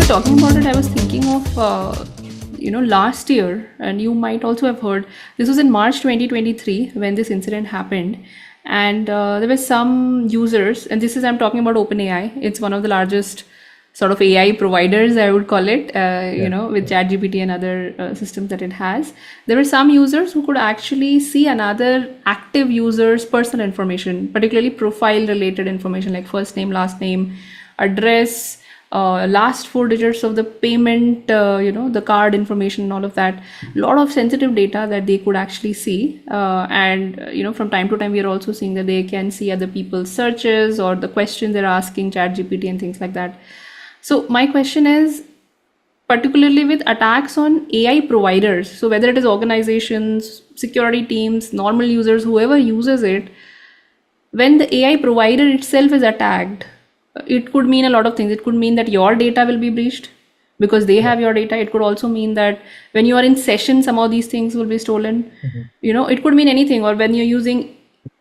talking about it, I was thinking of, last year, and you might also have heard, this was in March 2023 when this incident happened. And there were some users, and this is, I'm talking about OpenAI. It's one of the largest sort of AI providers, I would call it, with ChatGPT and other systems that it has. There were some users who could actually see another active user's personal information, particularly profile related information like first name, last name, address, last four digits of the payment, the card information, and all of that. A lot of sensitive data that they could actually see. And from time to time, we are also seeing that they can see other people's searches or the questions they're asking ChatGPT and things like that. So my question is, particularly with attacks on AI providers, so whether it is organizations, security teams, normal users, whoever uses it, when the AI provider itself is attacked, it could mean a lot of things. It could mean that your data will be breached because they have your data. It could also mean that when you are in session, some of these things will be stolen. It could mean anything. Or when you're using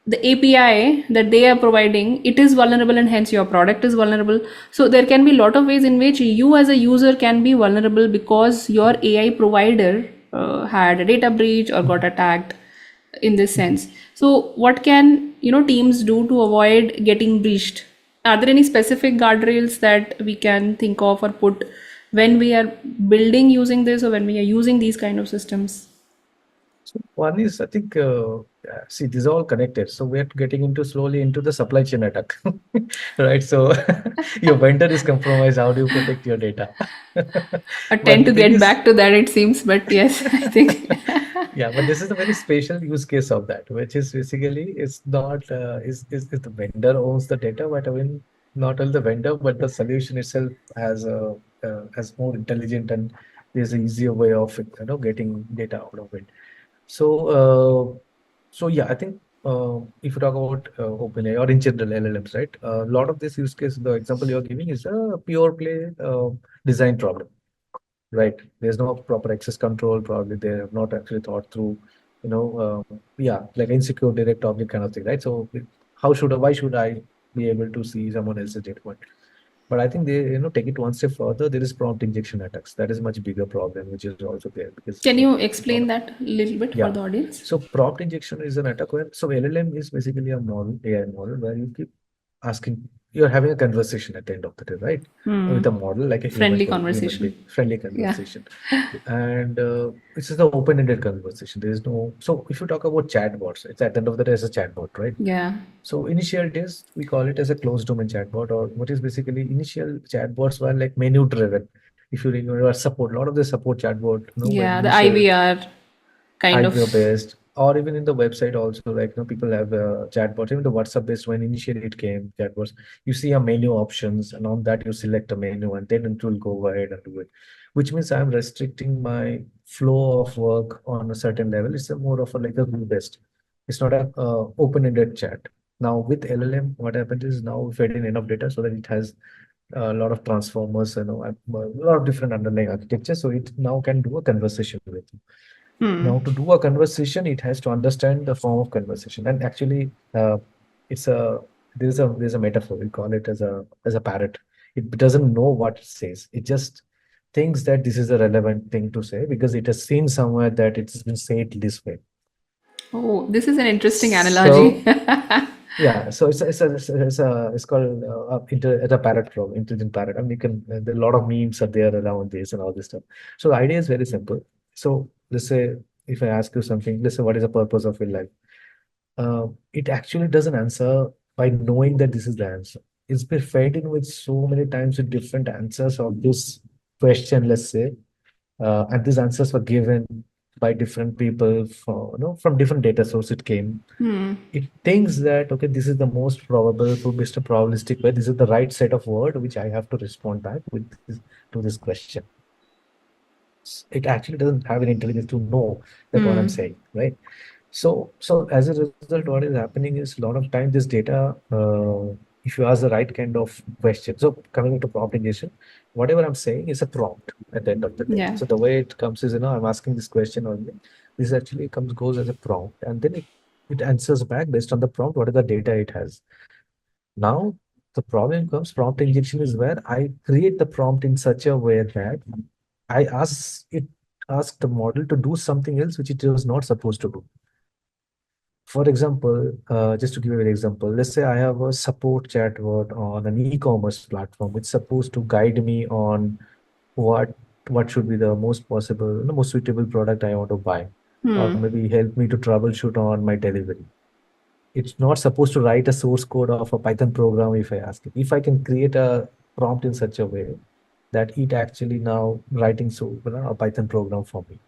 the API that they are providing, it is vulnerable and hence your product is vulnerable. So there can be a lot of ways in which you as a user can be vulnerable because your AI provider had a data breach or got attacked in this sense. So what can teams do to avoid getting breached? Are there any specific guardrails that we can think of or put when we are building using this or when we are using these kind of systems? So one is, I think, see, these are all connected. So we're getting slowly into the supply chain attack, right? So your vendor is compromised. How do you protect your data? I But tend the to thing get is, back to that, it seems, but yes, I think. yeah, but this is a very special use case of that, which is basically it's not is the vendor owns the data, but I mean not only the vendor, but the solution itself has more intelligent and there's an easier way of getting data out of it. So yeah, I think if you talk about OpenAI or in general LLMs, right? A lot of this use case, the example you're giving is a pure play design problem, right? There's no proper access control. Probably they have not actually thought through, like insecure direct object kind of thing, right? So why should I be able to see someone else's data point? But I think they, take it one step further. There is prompt injection attacks. That is a much bigger problem, which is also there because Can you a lot explain of that a little bit for yeah. the audience? So prompt injection is an attack where so LLM is basically a model, AI model, where you keep asking, you're having a conversation at the end of the day, right? With a model like a Friendly human conversation. being, friendly Yeah. conversation. And this is the open-ended conversation. There is no, so if you talk about chatbots, it's at the end of the day as a chatbot, right? Yeah. So initial days, we call it as a closed domain chatbot, or what is basically initial chatbots were like menu driven. If you remember support, a lot of the support chatbot, were Yeah, the initial IVR kind of. IVR based, or even in the website also, like people have chatbots. Even the WhatsApp based when initially it came, chatbots. You see a menu options, and on that you select a menu, and then it will go ahead and do it. Which means I'm restricting my flow of work on a certain level. It's a more of a like a rule based. It's not a open-ended chat. Now with LLM, what happens is now we fed in enough data so that it has a lot of transformers, a lot of different underlying architecture. So it now can do a conversation with you. Now, to do a conversation, it has to understand the form of conversation. And actually, it's a there's a metaphor. We call it as a parrot. It doesn't know what it says. It just thinks that this is a relevant thing to say because it has seen somewhere that it's been said this way. Oh, this is an interesting analogy. So yeah, so it's called the parrot problem, intelligent parrot. I mean, there are a lot of memes are there around this and all this stuff. So the idea is very simple. So let's say if I ask you something, let's say what is the purpose of your life? It actually doesn't answer by knowing that this is the answer. It's been fed in with so many times with different answers of this question, let's say, and these answers were given by different people from different data source it came. It thinks that okay, this is the most probable to Mr. Probabilistic way. This is the right set of word which I have to respond back with to this question. It actually doesn't have an intelligence to know that what I'm saying, right? So as a result, what is happening is a lot of time this data, if you ask the right kind of question. So coming into prompt injection, whatever I'm saying is a prompt at the end of the day. Yeah. So the way it comes is, I'm asking this question only. This actually goes as a prompt, and then it answers back based on the prompt, what is the data it has. Now, The problem comes, prompt injection is where I create the prompt in such a way that I ask the model to do something else which it was not supposed to do. For example, just to give you an example, let's say I have a support chatbot on an e-commerce platform. It's supposed to guide me on what what should be the most possible, the most suitable product I want to buy, or Hmm. maybe help me to troubleshoot on my delivery. It's not supposed to write a source code of a Python program if I ask it. If I can create a prompt in such a way that it actually now writing a Python program for me.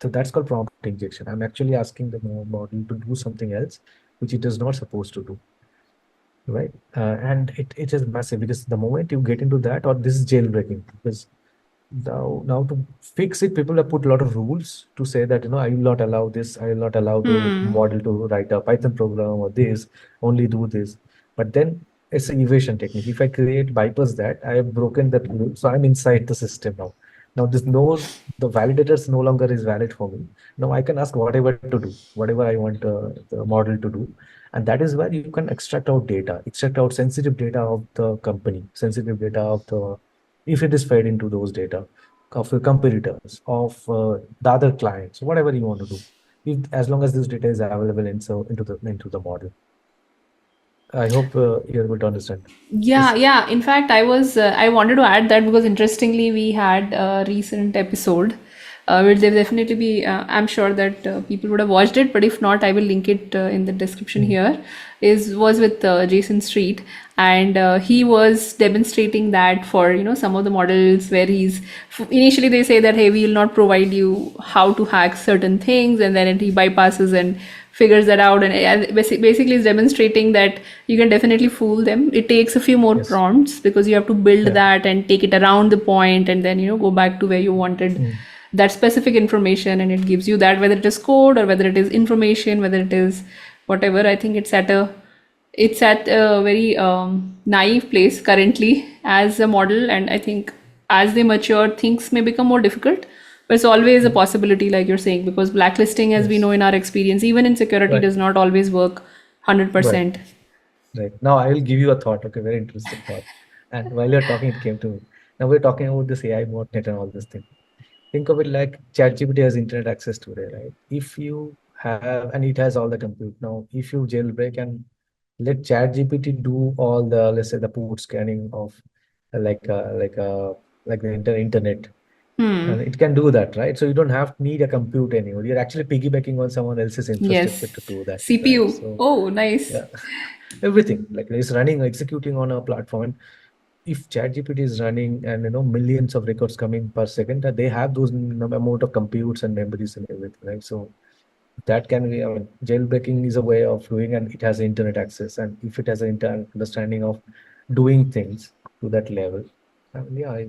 So that's called prompt injection. I'm actually asking the model to do something else which it is not supposed to do, right? And it is massive because the moment you get into that, or this is jailbreaking, because now to fix it, people have put a lot of rules to say that, I will not allow this, I will not allow the Hmm. model to write a Python program or this, only do this. But then it's an evasion technique. If I create bypass that, I have broken that rule. So I'm inside the system now. Now this knows the validators no longer is valid for me. Now I can ask whatever to do, whatever I want the model to do. And that is where you can extract out data, extract out sensitive data of the company, sensitive data of the, if it is fed into those data of the competitors, of the other clients, whatever you want to do, if, as long as this data is available into the model. I hope you're able to understand. Yeah, This, yeah. In fact, I wanted to add that because interestingly, we had a recent episode, which there definitely be. I'm sure that people would have watched it, but if not, I will link it in the description mm, here. Was with Jason Street, and he was demonstrating that for some of the models where initially they say that, hey, we will not provide you how to hack certain things, and then he bypasses and figures that out, and basically is demonstrating that you can definitely fool them. It takes a few more yes, prompts because you have to build yeah, that and take it around the point, and then go back to where you wanted mm, that specific information, and it gives you that, whether it is code or whether it is information, whether it is whatever. I think it's at a very naive place currently as a model, and I think as they mature, things may become more difficult. But it's always a mm, possibility, like you're saying, because blacklisting, as we know yes, in our experience, even in security, right, does not always work right, 100%. right. Now I will give you a thought. Okay, very interesting thought. And while you're talking, it came to me. Now we're talking about this AI botnet and all this thing. Think of it like ChatGPT has internet access today, right? If you have, and it has all the compute now, if you jailbreak and let ChatGPT do all the, let's say, the port scanning of uh, like uh, like uh, like the internet, Hmm. and it can do that, right? So you don't have need a compute anymore. You're actually piggybacking on someone else's infrastructure Yes. to do that, right? CPU. So Oh, nice. yeah, everything like it's running, executing on a platform. And if ChatGPT is running and millions of records coming per second, they have those amount of computes and memories and everything, right? So that can be, I mean, jailbreaking is a way of doing, and it has internet access. And if it has an internet understanding of doing things to that level, I mean, yeah,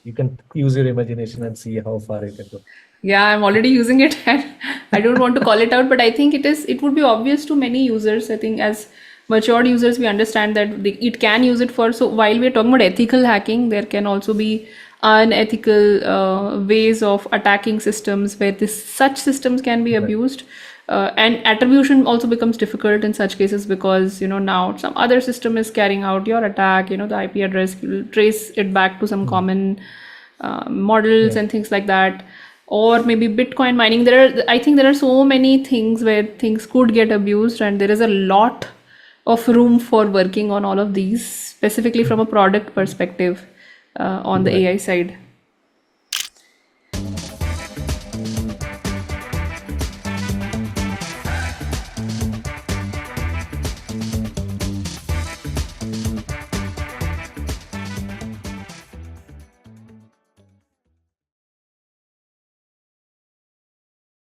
you can use your imagination and see how far you can go. Yeah, I'm already using it and I don't want to call it out, but I think it would be obvious to many users. I think as matured users, we understand that it can use it for. So while we're talking about ethical hacking, there can also be unethical ways of attacking systems where such systems can be Right. abused. And attribution also becomes difficult in such cases because now some other system is carrying out your attack. The IP address, you'll trace it back to some Mm. common models Yeah. and things like that, or maybe Bitcoin mining. I think there are so many things where things could get abused, and there is a lot of room for working on all of these, specifically from Mm. a product perspective on the Right. AI side.